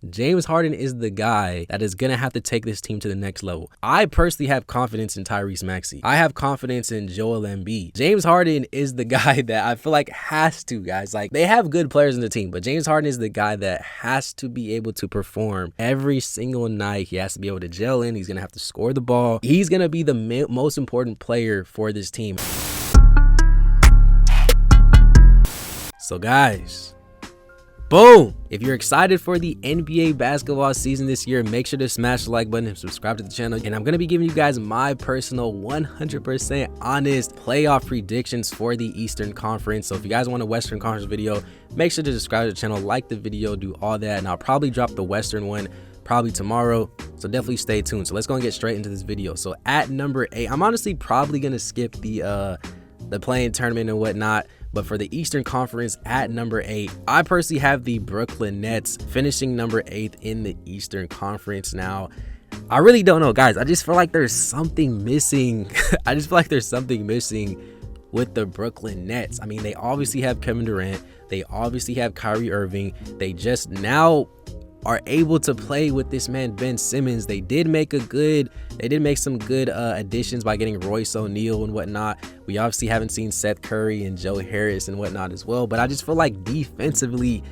James Harden is the guy that is going to have to take this team to the next level. I personally have confidence in Tyrese Maxey. I have confidence in Joel Embiid. James Harden is the guy that I feel like has to, guys. Like, they have good players in the team, but James Harden is the guy that has to be able to perform every single night. He has to be able to gel in. He's going to have to score the ball. He's going to be the most important player for this team. So guys, boom! If you're excited for the NBA basketball season this year, make sure to smash the like button and subscribe to the channel. And I'm going to be giving you guys my personal 100% honest playoff predictions for the Eastern Conference. So if you guys want a Western Conference video, make sure to subscribe to the channel, like the video, do all that. And I'll probably drop the Western one probably tomorrow. So definitely stay tuned. So let's go and get straight into this video. So at number 8, I'm honestly probably going to skip the play-in tournament and whatnot. But for the Eastern Conference at number 8, I personally have the Brooklyn Nets finishing number 8 in the Eastern Conference. Now, I really don't know, guys. I just feel like there's something missing. I just feel like there's something missing with the Brooklyn Nets. I mean, they obviously have Kevin Durant. They obviously have Kyrie Irving. They just now are able to play with this man Ben Simmons. They did make some good additions by getting Royce O'Neal and whatnot. We obviously haven't seen Seth Curry and Joe Harris and whatnot as well, but I just feel like defensively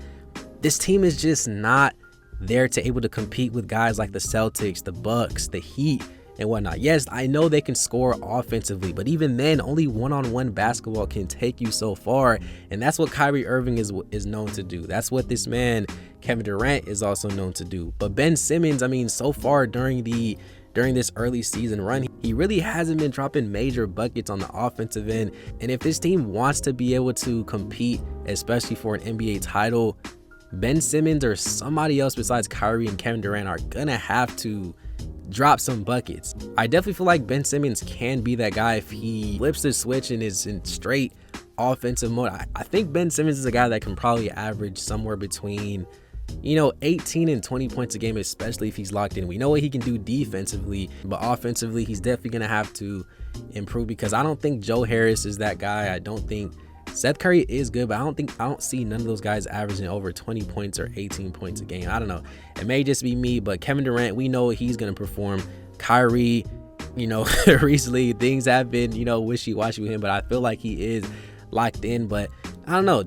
this team is just not there to able to compete with guys like the Celtics, the Bucks, the Heat and whatnot. Yes, I know they can score offensively, but even then, only one-on-one basketball can take you so far, and that's what Kyrie Irving is known to do. That's what this man Kevin Durant is also known to do. But Ben Simmons, I mean, so far during this early season run, he really hasn't been dropping major buckets on the offensive end. And if this team wants to be able to compete, especially for an NBA title, Ben Simmons or somebody else besides Kyrie and Kevin Durant are gonna have to drop some buckets. I definitely feel like Ben Simmons can be that guy if he flips the switch and is in straight offensive mode. I think Ben Simmons is a guy that can probably average somewhere between 18 and 20 points a game, especially if he's locked in. We know what he can do defensively, but offensively he's definitely gonna have to improve, because I don't think Joe Harris is that guy. I don't think Seth Curry is good, but I don't see none of those guys averaging over 20 points or 18 points a game. I don't know. It may just be me, but Kevin Durant, we know he's going to perform. Kyrie, recently things have been, wishy-washy with him, but I feel like he is locked in. But I don't know.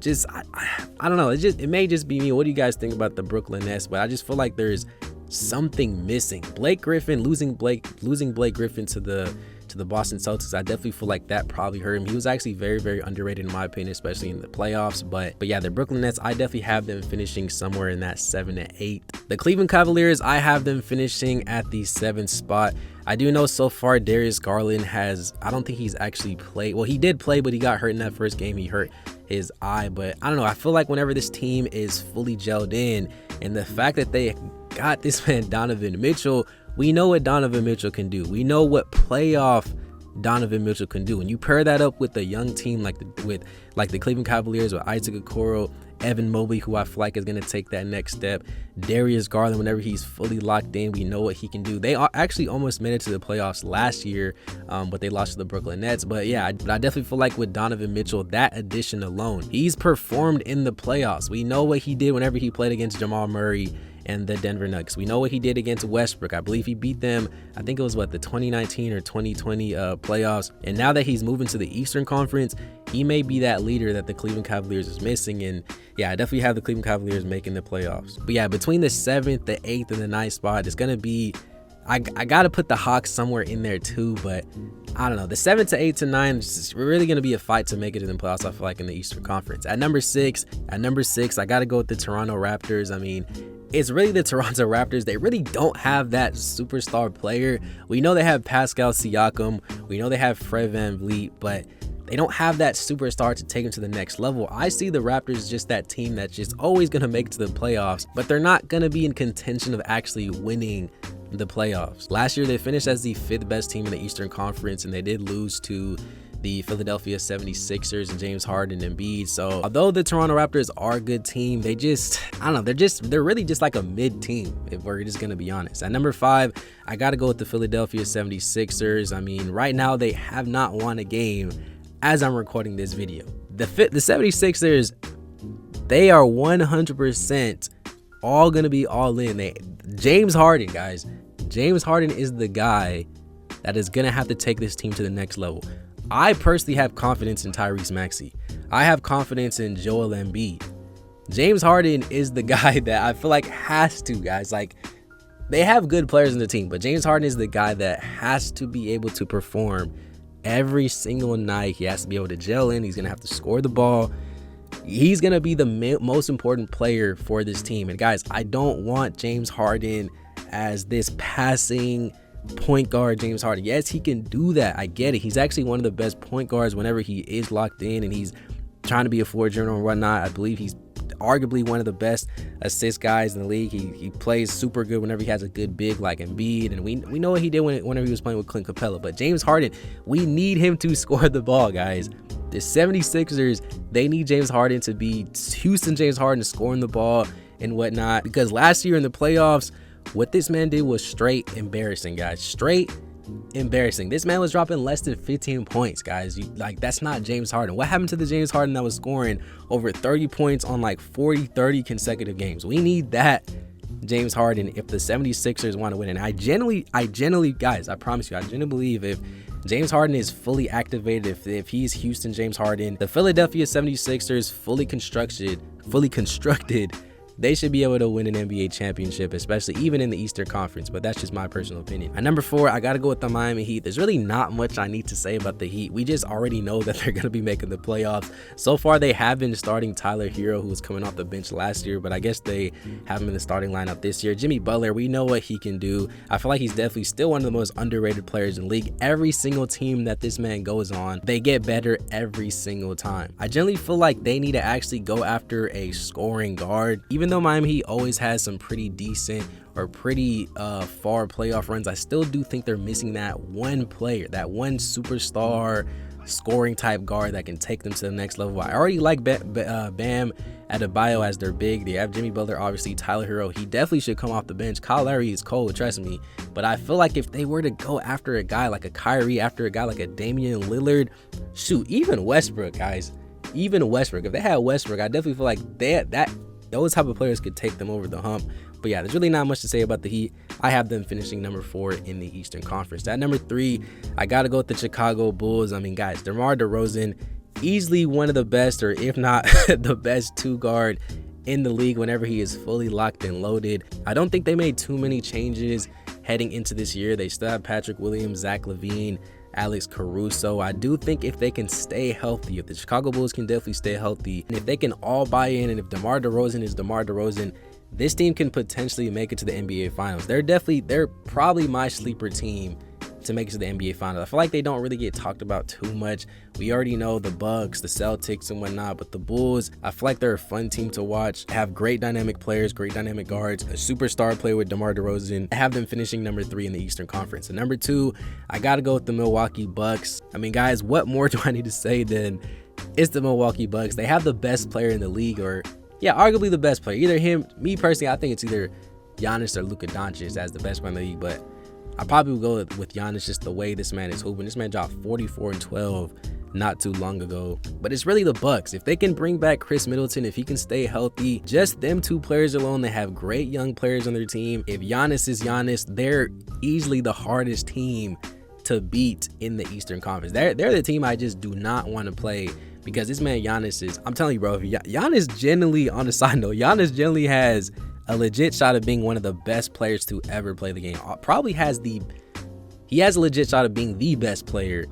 I don't know. It may just be me. What do you guys think about the Brooklyn Nets? But I just feel like there's something missing. Losing Blake Griffin to the Boston Celtics, I definitely feel like that probably hurt him. He was actually very, very underrated in my opinion, especially in the playoffs. But yeah, the Brooklyn Nets, I definitely have them finishing somewhere in that 7 to 8. The Cleveland Cavaliers, I have them finishing at the 7th spot. I do know so far Darius Garland I don't think he's actually played. Well, he did play, but he got hurt in that first game. He hurt his eye. But I don't know. I feel like whenever this team is fully gelled in, and the fact that they got this man Donovan Mitchell, we know what Donovan Mitchell can do. We know what playoff Donovan Mitchell can do. And you pair that up with a young team like the Cleveland Cavaliers with Isaac Okoro, Evan Mobley, who I feel like is going to take that next step. Darius Garland, whenever he's fully locked in, we know what he can do. They actually almost made it to the playoffs last year, but they lost to the Brooklyn Nets. But yeah, I definitely feel like with Donovan Mitchell, that addition alone, he's performed in the playoffs. We know what he did whenever he played against Jamal Murray and the Denver Nuggets. We know what he did against Westbrook. I believe he beat them, I think it was the 2019 or 2020 playoffs. And now that he's moving to the Eastern Conference, he may be that leader that the Cleveland Cavaliers is missing. And yeah, I definitely have the Cleveland Cavaliers making the playoffs. But yeah, between the 7th, the 8th, and the 9th spot, it's gonna be, I gotta put the Hawks somewhere in there too, but I don't know. The 7th to 8th to 9 is really gonna be a fight to make it in the playoffs, I feel like, in the Eastern Conference. At number 6, I gotta go with the Toronto Raptors. I mean, it's really the Toronto Raptors. They really don't have that superstar player. We know they have Pascal Siakam. We know they have Fred VanVleet, but they don't have that superstar to take them to the next level. I see the Raptors just that team that's just always going to make it to the playoffs, but they're not going to be in contention of actually winning the playoffs. Last year, they finished as the 5th best team in the Eastern Conference, and they did lose to the Philadelphia 76ers and James Harden and Embiid. So although the Toronto Raptors are a good team, they just, I don't know, they're really just like a mid team, if we're just gonna be honest. At number 5, I gotta go with the Philadelphia 76ers. I mean, right now they have not won a game as I'm recording this video. The 76ers, they are 100% all gonna be all in. James Harden, guys. James Harden is the guy that is gonna have to take this team to the next level. I personally have confidence in Tyrese Maxey. I have confidence in Joel Embiid. James Harden is the guy that I feel like has to, guys. Like, they have good players in the team, but James Harden is the guy that has to be able to perform every single night. He has to be able to gel in. He's going to have to score the ball. He's going to be the most important player for this team. And guys, I don't want James Harden as this passing point guard James Harden. Yes, he can do that. I get it. He's actually one of the best point guards whenever he is locked in and he's trying to be a floor general and whatnot. I believe he's arguably one of the best assist guys in the league. He plays super good whenever he has a good big like Embiid, and we know what he did whenever he was playing with Clint Capella. But James Harden, we need him to score the ball, guys. The 76ers, they need James Harden to be Houston James Harden, scoring the ball and whatnot, because last year in the playoffs, what this man did was straight embarrassing, guys. Straight embarrassing. This man was dropping less than 15 points, guys. That's not James Harden. What happened to the James Harden that was scoring over 30 points on like 30 consecutive games? We need that James Harden if the 76ers want to win. And I genuinely, guys, I promise you, I genuinely believe if James Harden is fully activated, if he's Houston James Harden, the Philadelphia 76ers fully constructed, they should be able to win an NBA championship, especially even in the Eastern Conference. But that's just my personal opinion. At number 4, I got to go with the Miami Heat. There's really not much I need to say about the Heat. We just already know that they're going to be making the playoffs. So far, they have been starting Tyler Hero, who was coming off the bench last year, but I guess they have him in the starting lineup this year. Jimmy Butler, we know what he can do. I feel like he's definitely still one of the most underrated players in the league. Every single team that this man goes on, they get better every single time. I generally feel like they need to actually go after a scoring guard. Even though Miami Heat always has some pretty decent or pretty far playoff runs, I still do think they're missing that one player, that one superstar scoring type guard that can take them to the next level. I already like Bam Adebayo as their big. They have Jimmy Butler, obviously. Tyler Hero, he definitely should come off the bench. Kyle Lowry is cold, trust me. But I feel like if they were to go after a guy like a Kyrie, after a guy like a Damian Lillard, shoot, even Westbrook, guys, even Westbrook. If they had Westbrook, I definitely feel like those type of players could take them over the hump. But yeah, there's really not much to say about the Heat. I have them finishing number 4 in the Eastern Conference. At number 3, I got to go with the Chicago Bulls. I mean, guys, DeMar DeRozan, easily one of the best, or if not the best 2-guard in the league whenever he is fully locked and loaded. I don't think they made too many changes heading into this year. They still have Patrick Williams, Zach LaVine, Alex Caruso. I do think if they can stay healthy, if the Chicago Bulls can definitely stay healthy, and if they can all buy in, and if DeMar DeRozan is DeMar DeRozan, this team can potentially make it to the NBA Finals. They're probably my sleeper team to make it to the NBA Finals. I feel like they don't really get talked about too much. We already know the Bucks, the Celtics, and whatnot, but the Bulls, I feel like they're a fun team to watch. They have great dynamic players, great dynamic guards, a superstar player with DeMar DeRozan. I have them finishing number 3 in the Eastern Conference. And number 2, I gotta go with the Milwaukee Bucks. I mean, guys, what more do I need to say than it's the Milwaukee Bucks? They have the best player in the league, or yeah, arguably the best player. Either him, me personally, I think it's either Giannis or Luka Doncic as the best player in the league, but I probably would go with Giannis, just the way this man is hooping. This man dropped 44 and 12 not too long ago. But it's really the Bucks. If they can bring back Chris Middleton, if he can stay healthy, just them 2 players alone, they have great young players on their team. If Giannis is Giannis, they're easily the hardest team to beat in the Eastern Conference. They're the team I just do not want to play, because this man Giannis is, I'm telling you, bro, Giannis generally, on the side note, Giannis generally has a legit shot of being one of the best players to ever play the game. Probably he has a legit shot of being the best player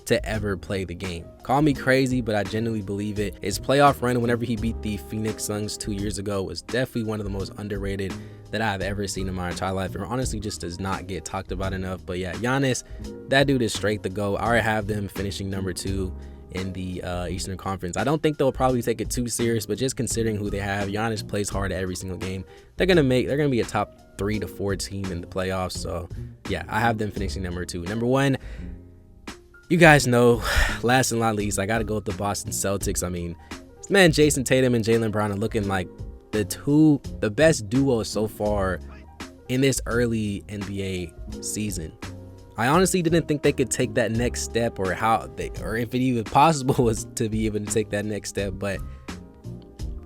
to ever play the game. Call me crazy, but I genuinely believe it. His playoff run whenever he beat the Phoenix Suns 2 years ago was definitely one of the most underrated that I've ever seen in my entire life. It honestly just does not get talked about enough. But yeah, Giannis, that dude is straight to go. I already have them finishing number 2 in the Eastern Conference. I don't think they'll probably take it too serious, but just considering who they have, Giannis plays hard every single game. They're gonna be a top 3 to 4 team in the playoffs. So yeah, I have them finishing number 2. Number 1, you guys know, last and not least, I gotta go with the Boston Celtics. I mean, man, Jason Tatum and Jaylen Brown are looking like the best duo so far in this early NBA season. I honestly didn't think they could take that next step, or if it even possible was to be able to take that next step. But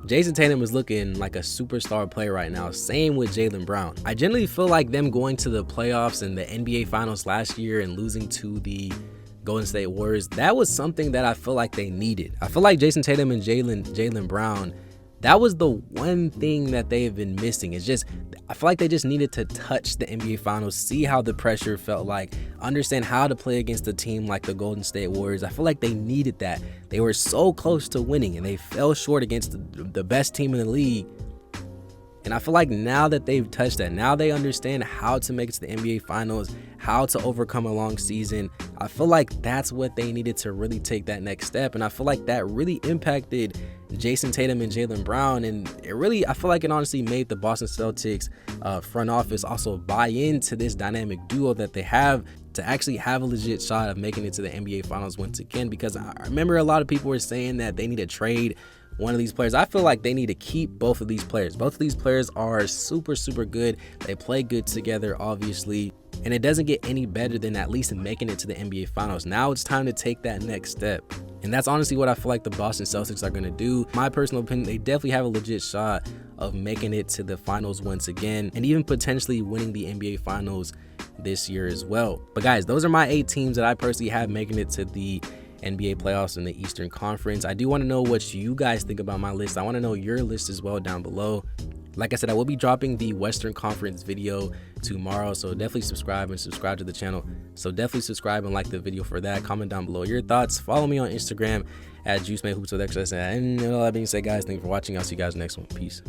Jason Tatum is looking like a superstar player right now. Same with Jaylen Brown. I generally feel like them going to the playoffs and the NBA Finals last year and losing to the Golden State Warriors, that was something that I feel like they needed. I feel like Jason Tatum and Jaylen Brown, that was the one thing that they have been missing. It's just, I feel like they just needed to touch the NBA Finals, see how the pressure felt like, understand how to play against a team like the Golden State Warriors. I feel like they needed that. They were so close to winning and they fell short against the best team in the league. And I feel like now that they've touched that, now they understand how to make it to the NBA Finals, how to overcome a long season. I feel like that's what they needed to really take that next step. And I feel like that really impacted Jason Tatum and Jaylen Brown. And it really, I feel like it honestly made the Boston Celtics front office also buy into this dynamic duo that they have to actually have a legit shot of making it to the NBA Finals once again. Because I remember a lot of people were saying that they need to trade one of these players. I feel like they need to keep both of these players. Both of these players are super good. They play good together, obviously, and it doesn't get any better than at least making it to the NBA Finals. Now it's time to take that next step, and that's honestly what I feel like the Boston Celtics are going to do. My personal opinion, they definitely have a legit shot of making it to the finals once again, and even potentially winning the NBA Finals this year as well. But guys, those are my 8 teams that I personally have making it to the NBA playoffs in the Eastern Conference. I do want to know what you guys think about my list. I want to know your list as well down below. Like I said, I will be dropping the Western Conference video tomorrow, so definitely subscribe to the channel. So definitely subscribe and like the video for that. Comment down below your thoughts. Follow me on Instagram at JuiceMadeHoops with XS. And all that being said, guys, thank you for watching. I'll see you guys next one. Peace.